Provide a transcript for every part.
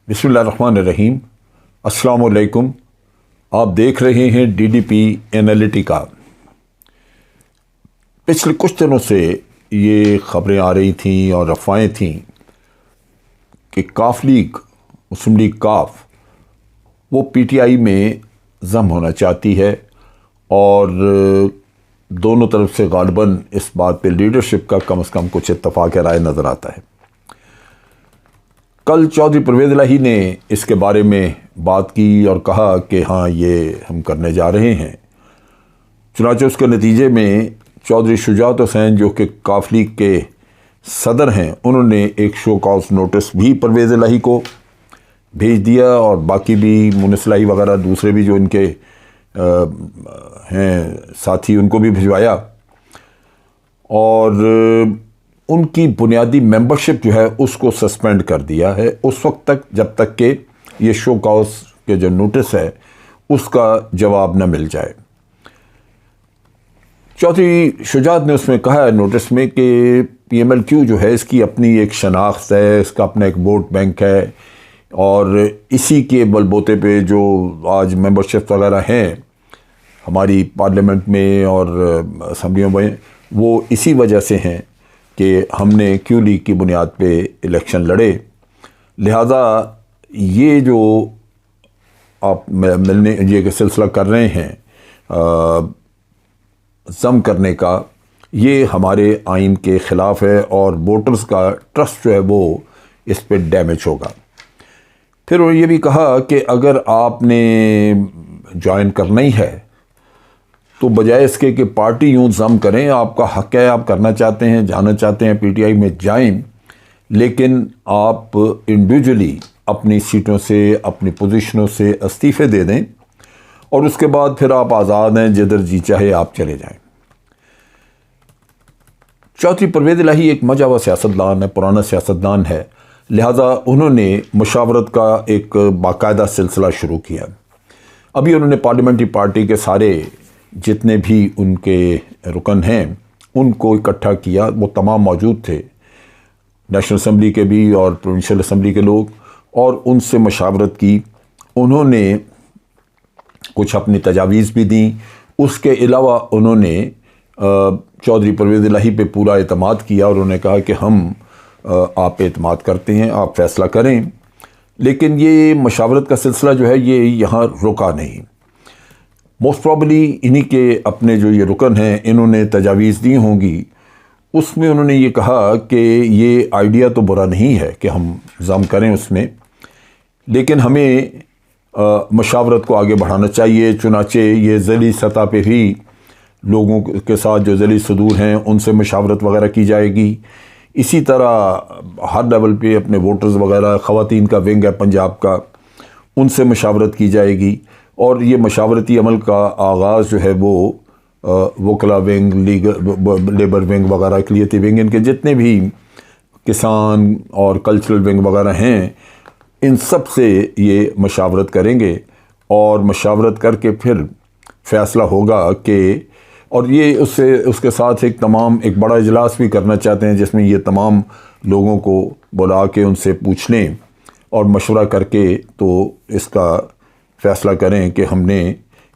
बिस्मिल्लाहिर्रहमानिर्रहीम। अस्सलाम वालेकुम। आप देख रहे हैं DDP एनालिटिका। पिछले कुछ दिनों से ये ख़बरें आ रही थीं और अफवाहें थीं कि काफ लीग, मुस्लिम लीग काफ, वो PTI में ज़म होना चाहती है और दोनों तरफ से गालिबन इस बात पे लीडरशिप का कम से कम कुछ इत्तफाक़ राय नज़र आता है। कल चौधरी परवेज़ इलाही ने इसके बारे में बात की और कहा कि हाँ, ये हम करने जा रहे हैं। चुनांचे उसके नतीजे में चौधरी शुजात हुसैन, जो कि काफ लीग के सदर हैं, उन्होंने एक शो कॉज नोटिस भी परवेज़ इलाही को भेज दिया और बाकी भी मुनिस इलाही वगैरह दूसरे भी जो इनके हैं साथी, उनको भी भिजवाया और उनकी बुनियादी मेंबरशिप जो है उसको सस्पेंड कर दिया है उस वक्त तक जब तक कि ये शो कॉज के जो नोटिस है उसका जवाब न मिल जाए। चौधरी शुजात ने उसमें कहा है नोटिस में कि PMLQ जो है इसकी अपनी एक शनाख्त है, इसका अपना एक वोट बैंक है और इसी के बलबूते पे जो आज मेंबरशिप वगैरह हैं हमारी पार्लियामेंट में और असम्बलियों में, वो इसी वजह से हैं कि हमने क्यू लीग की बुनियाद पे इलेक्शन लड़े। लिहाजा ये जो आप मिलने ये सिलसिला कर रहे हैं ज़म करने का, ये हमारे आइन के ख़िलाफ़ है और वोटर्स का ट्रस्ट जो है वो इस पे डैमेज होगा। फिर ये भी कहा कि अगर आपने ज्वाइन करना ही है तो बजाय इसके कि पार्टी यूँ ज़म करें, आपका हक़ है, आप करना चाहते हैं, जाना चाहते हैं PTI में जाएं, लेकिन आप इंडिविजुअली अपनी सीटों से, अपनी पोजीशनों से इस्तीफ़े दे दें और उसके बाद फिर आप आज़ाद हैं, जिधर जी चाहे आप चले जाएं। चौधरी परवेज़ इलाही एक मजा हुआ सियासतदान है, पुराना सियासतदान है, लिहाजा उन्होंने मुशावरत का एक बाकायदा सिलसिला शुरू किया। अभी उन्होंने पार्लियामेंट्री पार्टी के सारे जितने भी उनके रुकन हैं उनको इकट्ठा किया, वो तमाम मौजूद थे, नेशनल असम्बली के भी और प्रोविंशियल असम्बली के लोग, और उनसे मशावरत की। उन्होंने कुछ अपनी तजावीज़ भी दी। उसके अलावा उन्होंने चौधरी परवेज़ इलाही पे पूरा एतमाद किया और उन्होंने कहा कि हम आप पे एतमाद करते हैं, आप फ़ैसला करें। लेकिन ये मशावरत का सिलसिला जो है ये यहाँ रुका नहीं। मोस्ट प्रॉबली इन्हीं के अपने जो ये रुकन हैं इन्होंने तजावीज़ दी होंगी, उसमें उन्होंने ये कहा कि ये आइडिया तो बुरा नहीं है कि हम ज़म करें उसमें, लेकिन हमें मशावरत को आगे बढ़ाना चाहिए। चुनाचे ये ज़िली सतह पे भी लोगों के साथ जो ज़िली सदूर हैं उनसे मशावरत वगैरह की जाएगी। इसी तरह हर लेवल पे अपने वोटर्स वगैरह, ख़वातीन का विंग है पंजाब का, उनसे मशावरत की जाएगी और ये मशावरती अमल का आगाज़ जो है वो वकला विंग, लेबर विंग वगैरह, अक़लियती विंग, इनके जितने भी किसान और कल्चरल विंग वगैरह हैं, इन सब से ये मशावरत करेंगे और मशावरत करके फिर फ़ैसला होगा कि, और ये उसके साथ एक बड़ा इजलास भी करना चाहते हैं जिसमें ये तमाम लोगों को बुला के उनसे पूछ लें और मशवरा करके तो इसका फ़ैसला करें कि हमने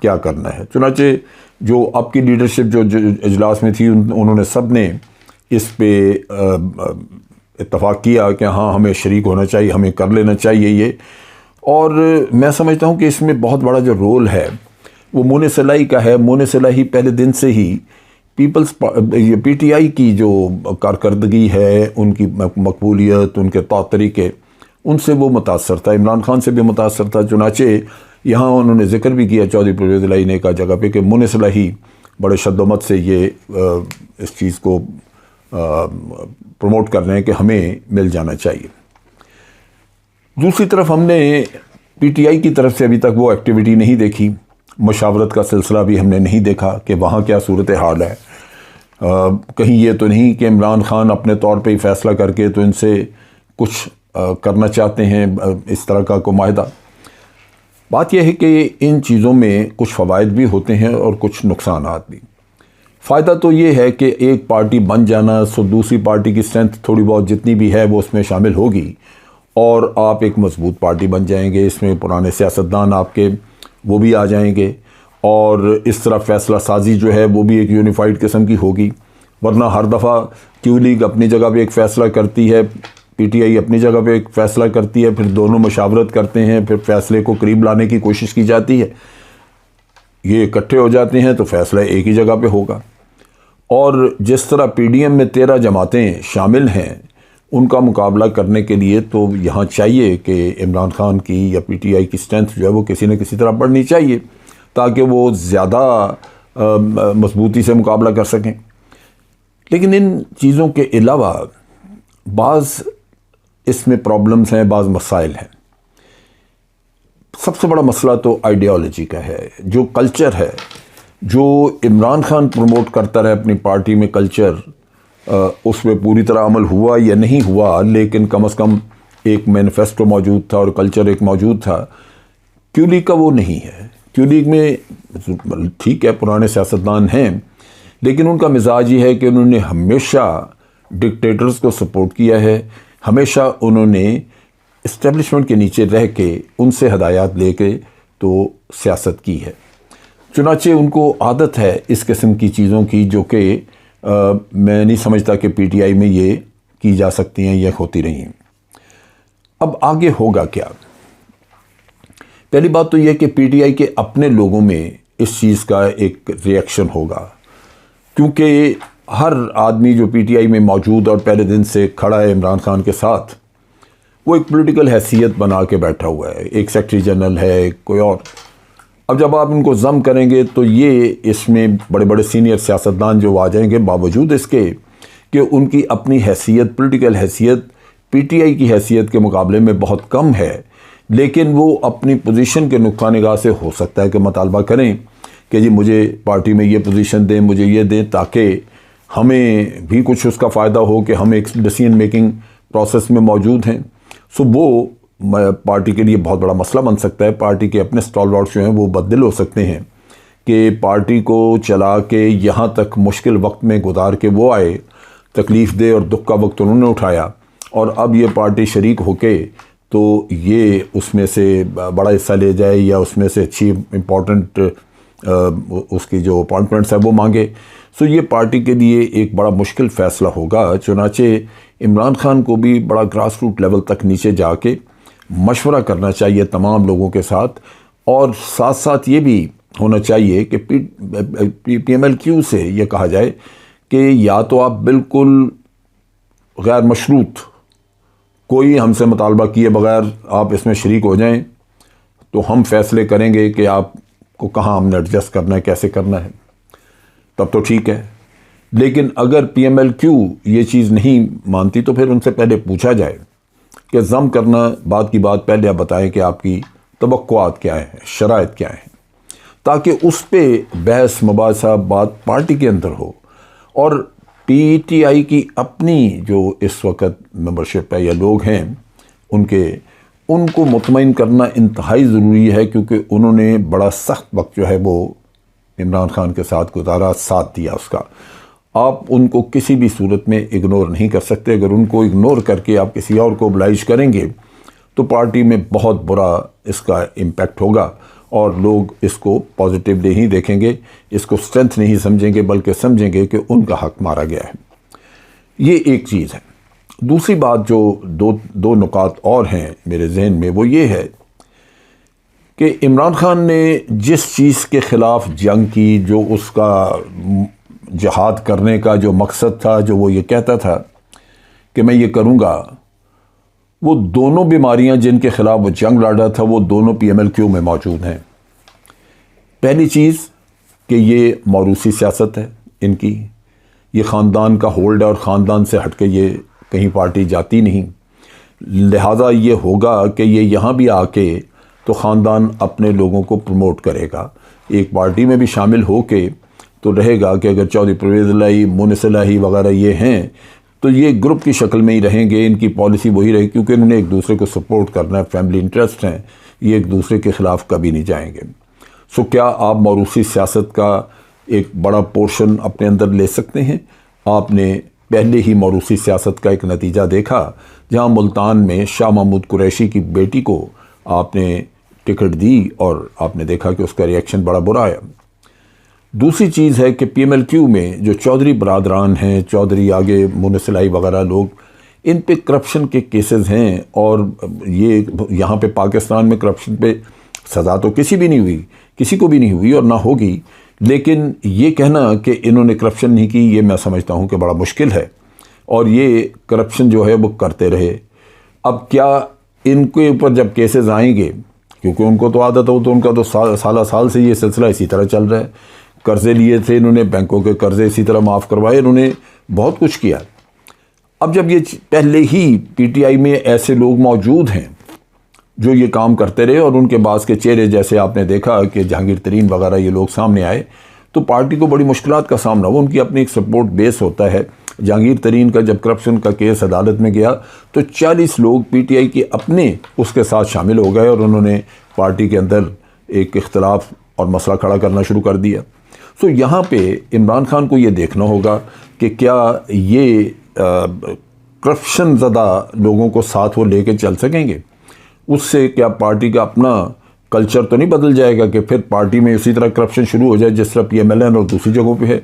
क्या करना है। चुनांचे जो आपकी लीडरशिप जो इजलास में थी उन्होंने सब ने इस पे इत्तफ़ाक़ किया कि हाँ, हमें शरीक होना चाहिए, हमें कर लेना चाहिए ये। और मैं समझता हूँ कि इसमें बहुत बड़ा जो रोल है वो मुनिस इलाही का है। मुनिस इलाही पहले दिन से ही PTI की जो कारकर्दगी है, उनकी मकबूलियत, उनके तौर तरीके, उनसे वो मुतासर था, इमरान खान से भी मुतासर था। चुनांचे यहाँ उन्होंने ज़िक्र भी किया चौधरी परवेज़ इलाही ने, एक जगह पे, कि मुनिस इलाही बड़े शद्दोमत से ये इस चीज़ को प्रमोट कर रहे हैं कि हमें मिल जाना चाहिए। दूसरी तरफ हमने PTI की तरफ से अभी तक वो एक्टिविटी नहीं देखी, मशावरत का सिलसिला भी हमने नहीं देखा कि वहाँ क्या सूरत हाल है। कहीं ये तो नहीं कि इमरान खान अपने तौर पे ही फ़ैसला करके तो इनसे कुछ करना चाहते हैं, इस तरह का कोई माहिदा। बात यह है कि इन चीज़ों में कुछ फ़वाइद भी होते हैं और कुछ नुकसानात भी। फ़ायदा तो ये है कि एक पार्टी बन जाना, सो दूसरी पार्टी की स्ट्रेंथ थोड़ी बहुत जितनी भी है वो उसमें शामिल होगी اور آپ ایک مضبوط پارٹی بن جائیں گے. اس میں پرانے سیاستدان آپ کے وہ بھی آ جائیں گے اور اس طرح فیصلہ سازی جو ہے وہ بھی ایک یونیفائڈ قسم کی ہوگی. ورنہ ہر دفعہ کیو لیگ اپنی جگہ پہ ایک فیصلہ کرتی ہے, پی ٹی آئی اپنی جگہ پہ ایک فیصلہ کرتی ہے, پھر دونوں مشاورت کرتے ہیں, پھر فیصلے کو قریب لانے کی کوشش کی جاتی ہے. یہ اکٹھے ہو جاتے ہیں تو فیصلہ ایک ہی جگہ پہ ہوگا. اور جس طرح پی ڈی ایم میں 13 جماعتیں شامل ہیں, ان کا مقابلہ کرنے کے لیے تو یہاں چاہیے کہ عمران خان کی یا پی ٹی آئی کی اسٹرینتھ جو ہے وہ کسی نہ کسی طرح بڑھنی چاہیے تاکہ وہ زیادہ مضبوطی سے مقابلہ کر سکیں. لیکن ان چیزوں کے علاوہ بعض اس میں پرابلمز ہیں, بعض مسائل ہیں. سب سے بڑا مسئلہ تو آئیڈیالوجی کا ہے. جو کلچر ہے جو عمران خان پروموٹ کرتا رہے اپنی پارٹی میں کلچر, اس پہ پوری طرح عمل ہوا یا نہیں ہوا, لیکن کم از کم ایک مینیفیسٹو موجود تھا اور کلچر ایک موجود تھا. کیو لیگ کا وہ نہیں ہے. کیو لیگ میں ٹھیک ہے پرانے سیاستدان ہیں, لیکن ان کا مزاج یہ ہے کہ انہوں نے ہمیشہ ڈکٹیٹرز کو سپورٹ کیا ہے, ہمیشہ انہوں نے اسٹیبلشمنٹ کے نیچے رہ کے ان سے ہدایات لے کے تو سیاست کی ہے. چنانچہ ان کو عادت ہے اس قسم کی چیزوں کی جو کہ میں نہیں سمجھتا کہ پی ٹی آئی میں یہ کی جا سکتی ہیں یا ہوتی رہی ہیں. اب آگے ہوگا کیا؟ پہلی بات تو یہ کہ پی ٹی آئی کے اپنے لوگوں میں اس چیز کا ایک ری ایکشن ہوگا, کیونکہ ہر آدمی جو پی ٹی آئی میں موجود اور پہلے دن سے کھڑا ہے عمران خان کے ساتھ, وہ ایک پولیٹیکل حیثیت بنا کے بیٹھا ہوا ہے. ایک سیکٹری جنرل ہے, کوئی اور. اب جب آپ ان کو ضم کریں گے تو یہ اس میں بڑے بڑے سینئر سیاستدان جو آ جائیں گے, باوجود اس کے کہ ان کی اپنی حیثیت, پولیٹیکل حیثیت پی ٹی آئی کی حیثیت کے مقابلے میں بہت کم ہے, لیکن وہ اپنی پوزیشن کے نقطہ نگاہ سے ہو سکتا ہے کہ مطالبہ کریں کہ جی مجھے پارٹی میں یہ پوزیشن دیں, مجھے یہ دیں, تاکہ ہمیں بھی کچھ اس کا فائدہ ہو کہ ہم ایک ڈیسیژن میکنگ پروسیس میں موجود ہیں. سو وہ پارٹی کے لیے بہت بڑا مسئلہ بن سکتا ہے. پارٹی کے اپنے اسٹالورٹس جو ہیں وہ بدل ہو سکتے ہیں کہ پارٹی کو چلا کے یہاں تک مشکل وقت میں گزار کے وہ آئے, تکلیف دہ اور دکھ کا وقت انہوں نے اٹھایا, اور اب یہ پارٹی شریک ہو کے تو یہ اس میں سے بڑا حصہ لے جائے یا اس میں سے اچھی امپورٹنٹ اس کی جو اپوائنٹمنٹس ہے وہ مانگے. سو یہ پارٹی کے لیے ایک بڑا مشکل فیصلہ ہوگا. چنانچہ عمران خان کو بھی بڑا گراس روٹ لیول تک نیچے جا کے مشورہ کرنا چاہیے تمام لوگوں کے ساتھ, اور ساتھ ساتھ یہ بھی ہونا چاہیے کہ پی ایم ایل کیو سے یہ کہا جائے کہ یا تو آپ بالکل غیر مشروط کوئی ہم سے مطالبہ کیے بغیر آپ اس میں شریک ہو جائیں, تو ہم فیصلے کریں گے کہ آپ کو کہاں ہم نے ایڈجسٹ کرنا ہے, کیسے کرنا ہے, تب تو ٹھیک ہے. لیکن اگر پی ایم ایل کیو یہ چیز نہیں مانتی تو پھر ان سے پہلے پوچھا جائے کہ ضم کرنا بات کی بات, پہلے آپ بتائیں کہ آپ کی توقعات کیا ہیں, شرائط کیا ہیں, تاکہ اس پہ بحث مباحثہ بات پارٹی کے اندر ہو. اور پی ٹی آئی کی اپنی جو اس وقت ممبرشپ ہے یا لوگ ہیں ان کو مطمئن کرنا انتہائی ضروری ہے, کیونکہ انہوں نے بڑا سخت وقت جو ہے وہ عمران خان کے ساتھ گزارا, ساتھ دیا اس کا. آپ ان کو کسی بھی صورت میں اگنور نہیں کر سکتے. اگر ان کو اگنور کر کے آپ کسی اور کو oblige کریں گے تو پارٹی میں بہت برا اس کا امپیکٹ ہوگا, اور لوگ اس کو پازیٹیولی نہیں دیکھیں گے, اس کو اسٹرینتھ نہیں سمجھیں گے, بلکہ سمجھیں گے کہ ان کا حق مارا گیا ہے. یہ ایک چیز ہے. دوسری بات جو دو نکات اور ہیں میرے ذہن میں, وہ یہ ہے کہ عمران خان نے جس چیز کے خلاف جنگ کی, جو اس کا جہاد کرنے کا جو مقصد تھا, جو وہ یہ کہتا تھا کہ میں یہ کروں گا, وہ دونوں بیماریاں جن کے خلاف وہ جنگ لڑا تھا وہ دونوں پی ایم ایل کیو میں موجود ہیں. پہلی چیز کہ یہ موروثی سیاست ہے ان کی, یہ خاندان کا ہولڈ ہے اور خاندان سے ہٹ کے یہ کہیں پارٹی جاتی نہیں. لہٰذا یہ ہوگا کہ یہ یہاں بھی آ کے تو خاندان اپنے لوگوں کو پروموٹ کرے گا. ایک پارٹی میں بھی شامل ہو کے تو رہے گا کہ اگر چودھری پرویز الہی, مونس الہی وغیرہ یہ ہیں تو یہ گروپ کی شکل میں ہی رہیں گے. ان کی پالیسی وہی رہے, کیونکہ انہوں نے ایک دوسرے کو سپورٹ کرنا ہے, فیملی انٹرسٹ ہیں, یہ ایک دوسرے کے خلاف کبھی نہیں جائیں گے. سو کیا آپ موروثی سیاست کا ایک بڑا پورشن اپنے اندر لے سکتے ہیں؟ آپ نے पहले ही मौरूसी सियासत का एक नतीजा देखा, जहां मुल्तान में शाह महमूद कुरैशी की बेटी को आपने टिकट दी और आपने देखा कि उसका रिएक्शन बड़ा बुरा आया। दूसरी चीज़ है कि PMLQ में जो चौधरी बरादरान हैं, चौधरी आगे मुनसिलाई वगैरह लोग, इन पे करप्शन के केसेस हैं, और ये यहाँ पे पाकिस्तान में करप्शन पे सज़ा तो किसी को भी नहीं हुई और ना होगी, लेकिन ये कहना कि इन्होंने करप्शन नहीं की, ये मैं समझता हूँ कि बड़ा मुश्किल है, और ये करप्शन जो है वो करते रहे। अब क्या इनके ऊपर जब केसेस आएंगे, क्योंकि उनको तो आदत हो, तो उनका तो साल से ये सिलसिला इसी तरह चल रहा है। कर्ज़े लिए थे इन्होंने, बैंकों के कर्ज़े इसी तरह माफ़ करवाए, इन्होंने बहुत कुछ किया। अब जब ये पहले ही PTI में ऐसे लोग मौजूद हैं जो ये काम करते रहे, और उनके बास के चेहरे, जैसे आपने देखा कि जहांगीर तरीन वगैरह ये लोग सामने आए, तो पार्टी को बड़ी मुश्किलात का सामना हुआ। उनकी अपनी एक सपोर्ट बेस होता है। जहांगीर तरीन का जब करप्शन का केस अदालत में गया तो 40 लोग PTI के अपने उसके साथ शामिल हो गए, और उन्होंने पार्टी के अंदर एक इख्तलाफ और मसला खड़ा करना शुरू कर दिया। तो यहाँ पे इमरान खान को ये देखना होगा कि क्या ये करप्शन ज़्यादा लोगों को साथ वो लेके चल सकेंगे। उससे क्या पार्टी का अपना कल्चर तो नहीं बदल जाएगा कि फिर पार्टी में इसी तरह करप्शन शुरू हो जाए जिस तरह PMLN और दूसरी जगहों पे है।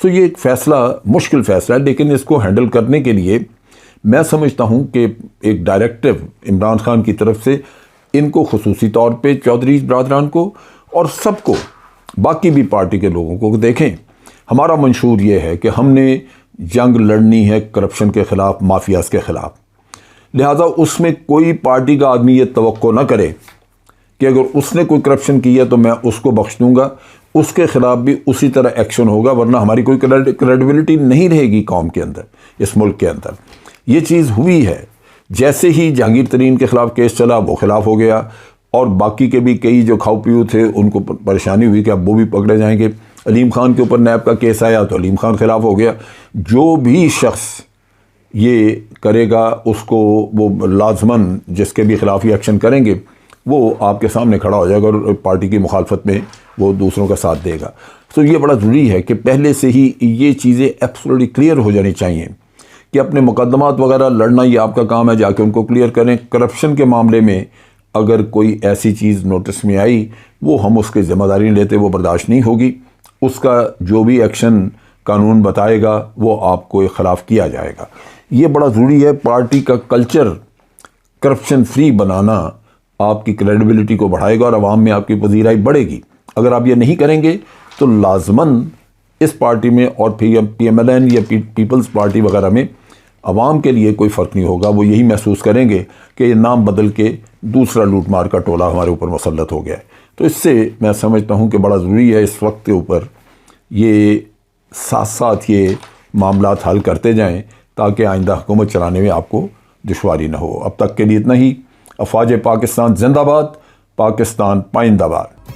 तो ये एक फ़ैसला, मुश्किल फ़ैसला है, लेकिन इसको हैंडल करने के लिए मैं समझता हूँ कि एक डायरेक्टिव इमरान खान की तरफ से इनको खुसूसी तौर पे, चौधरी बरादरान को और सबको, बाकी भी पार्टी के लोगों को देखें। हमारा मंशूर ये है कि हमने जंग लड़नी है करप्शन के ख़िलाफ़, माफियाज़ के ख़िलाफ़, लिहाजा उसमें कोई पार्टी का आदमी ये तवक्को ना करे कि अगर उसने कोई करप्शन किया तो मैं उसको बख्श दूंगा, उसके ख़िलाफ़ भी उसी तरह एक्शन होगा, वरना हमारी कोई क्रेडिबिलिटी नहीं रहेगी कौम के अंदर, इस मुल्क के अंदर। ये चीज़ हुई है। जैसे ही जहांगीर तरीन के ख़िलाफ़ केस चला, वो खिलाफ़ हो गया, और बाकी के भी कई जो खाऊ पीऊ थे उनको परेशानी हुई कि अब वो भी पकड़े जाएंगे। अलीम खान के ऊपर नैब का केस आया तो अलीम खान खिलाफ़ हो गया। जो भी शख्स ये करेगा उसको वो लाजमन, जिसके भी खिलाफ ही एक्शन करेंगे, वो आपके सामने खड़ा हो जाएगा और पार्टी की मुखालफत में वो दूसरों का साथ देगा। तो ये बड़ा ज़रूरी है कि पहले से ही ये चीज़ें एब्सोल्युटली क्लियर हो जानी चाहिए कि अपने मुकदमात वगैरह लड़ना ये आपका काम है, जाके उनको क्लियर करें। करप्शन के मामले में अगर कोई ऐसी चीज़ नोटिस में आई, वो हम उसकी ज़िम्मेदारी नहीं लेते, वो बर्दाश्त नहीं होगी। उसका जो भी एक्शन कानून बताएगा वो आपको ख़िलाफ़ किया जाएगा। ये बड़ा ज़रूरी है। पार्टी का कल्चर करप्शन फ्री बनाना आपकी क्रेडिबिलिटी को बढ़ाएगा और आवाम में आपकी पजीराई बढ़ेगी। अगर आप ये नहीं करेंगे तो लाजमन इस पार्टी में और PMLN या पीपल्स पार्टी वगैरह में आवाम के लिए कोई फ़र्क नहीं होगा। वो यही महसूस करेंगे कि ये नाम बदल के दूसरा लूटमार का टोला हमारे ऊपर मुसल्लत हो गया है। तो इससे मैं समझता हूँ कि बड़ा ज़रूरी है इस वक्त के ऊपर ये साथ साथ ये मामलात हल करते जाएं, ताकि आइंदा हुकूमत चलाने में आपको दुश्वारी न हो। अब तक के लिए इतना ही। अफवाज पाकिस्तान जिंदाबाद, पाकिस्तान पाइंदाबाद।